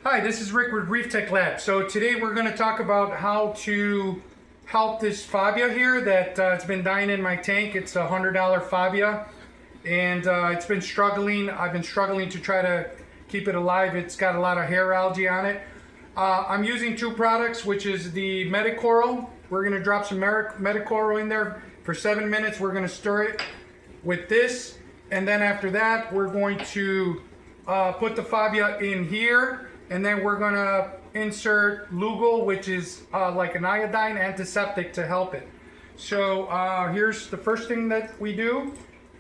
Hi, this is Rick with Reef Tech Lab. So today we're going to talk about how to help this Favia here that it's been dying in my tank. It's a $100 Favia and it's been struggling. I've been struggling to try to keep it alive. It's got a lot of hair algae on it. I'm using two products, which is the Medicoral. We're going to drop some Medicoral in there for 7 minutes. We're going to stir it with this, and then after that we're going to put the Favia in here. And then we're gonna insert Lugol, which is like an iodine antiseptic to help it. So here's the first thing that we do.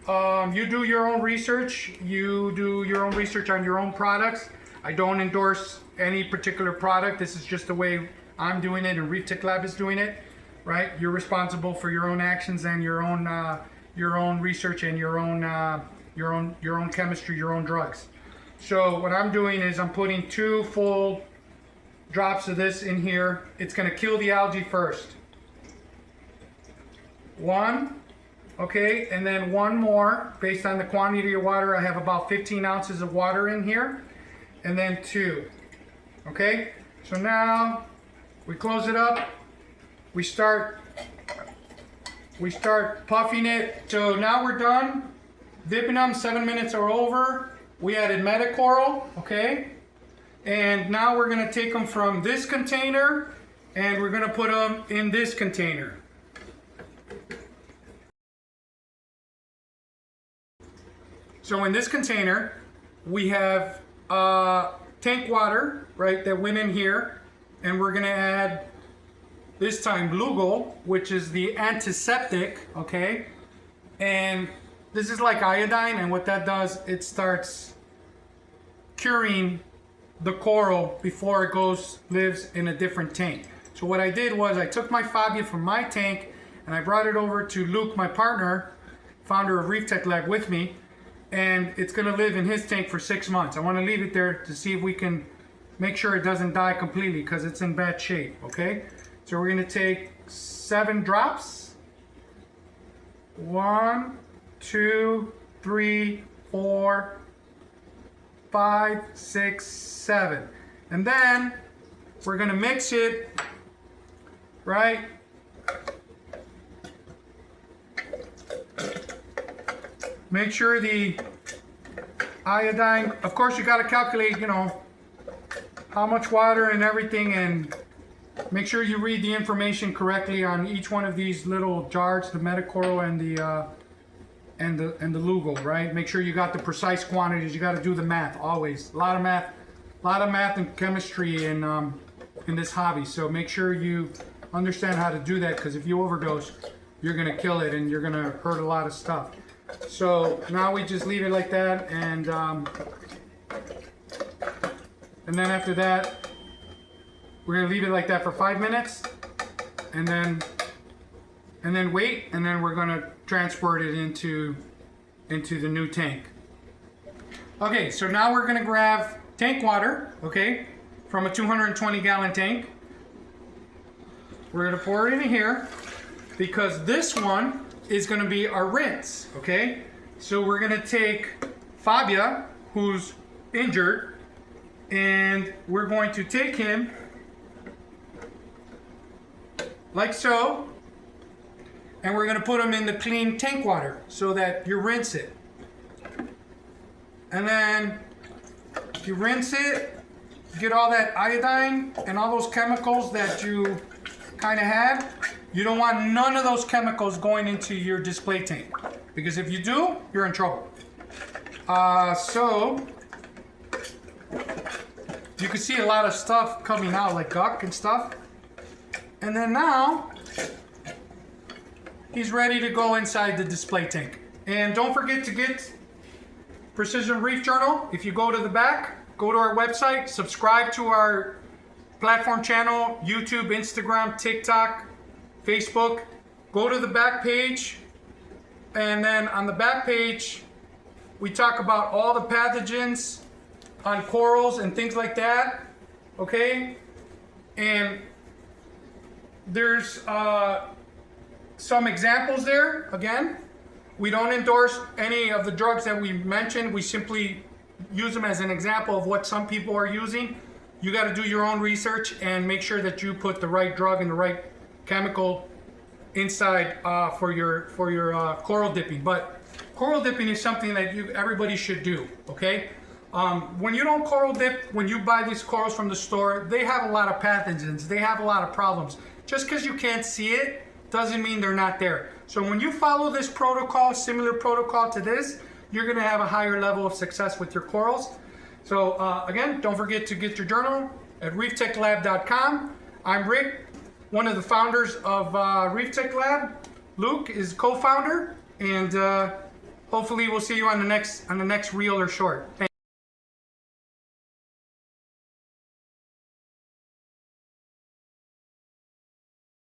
You do your own research. You do your own research on your own products. I don't endorse any particular product. This is just the way I'm doing it and Reef Tech Lab is doing it, right? You're responsible for your own actions and your own research and your own chemistry, your own drugs. So what I'm doing is I'm putting 2 full drops of this in here. It's going to kill the algae first. 1, okay, and then 1 more. Based on the quantity of water, I have about 15 ounces of water in here. And then 2, okay? So now we close it up. We start puffing it. So now we're done. Dipping them, 7 minutes are over. We added Medicoral, okay? And now we're gonna take them from this container and we're gonna put them in this container. So in this container, we have tank water, right, that went in here. And we're gonna add, this time, Lugol, which is the antiseptic, okay? And this is like iodine, and what that does, it starts curing the coral before it lives in a different tank. So what I did was I took my Favia from my tank and I brought it over to Luke, my partner, founder of Reef Tech Lab, with me, and it's gonna live in his tank for 6 months. I wanna leave it there to see if we can make sure it doesn't die completely because it's in bad shape, okay? So we're gonna take 7 drops. 1, 2, 3, 4, 5, 6, 7. And then we're gonna mix it, right? Make sure the iodine, of course you gotta calculate, you know, how much water and everything, and make sure you read the information correctly on each one of these little jars, the Medicoral and the Lugol, right? Make sure you got the precise quantities. You got to do the math always. A lot of math and chemistry in this hobby. So make sure you understand how to do that, because if you overdose, you're gonna kill it and you're gonna hurt a lot of stuff. So now we just leave it like that, and then after that, we're gonna leave it like that for 5 minutes, and then wait, and then we're gonna transport it into the new tank. Okay, so now we're gonna grab tank water, okay, from a 220 gallon tank. We're gonna pour it in here because this one is gonna be our rinse, okay? So we're gonna take Favia, who's injured, and we're going to take him like so, and we're gonna put them in the clean tank water so that you rinse it. And then you rinse it, get all that iodine and all those chemicals that you kind of had. You don't want none of those chemicals going into your display tank, because if you do, you're in trouble. So you can see a lot of stuff coming out, like gunk and stuff. And then now he's ready to go inside the display tank. And don't forget to get Precision Reef Journal. If you go to the back, go to our website, subscribe to our platform channel, YouTube, Instagram, TikTok, Facebook. Go to the back page, and then on the back page, we talk about all the pathogens on corals and things like that, okay? And there's some examples there. Again, we don't endorse any of the drugs that we mentioned. We simply use them as an example of what some people are using. you got to do your own research and make sure that you put the right drug and the right chemical inside for your coral dipping. But coral dipping is something that everybody should do, okay? When you don't coral dip, when you buy these corals from the store, they have a lot of pathogens, they have a lot of problems. Just because you can't see it doesn't mean they're not there. So when you follow this protocol, similar protocol to this, you're gonna have a higher level of success with your corals. So again, don't forget to get your journal at ReefTekLab.com. I'm Rick, one of the founders of Reef Tech Lab. Luke is co-founder, and hopefully we'll see you on the next reel or short. Thanks.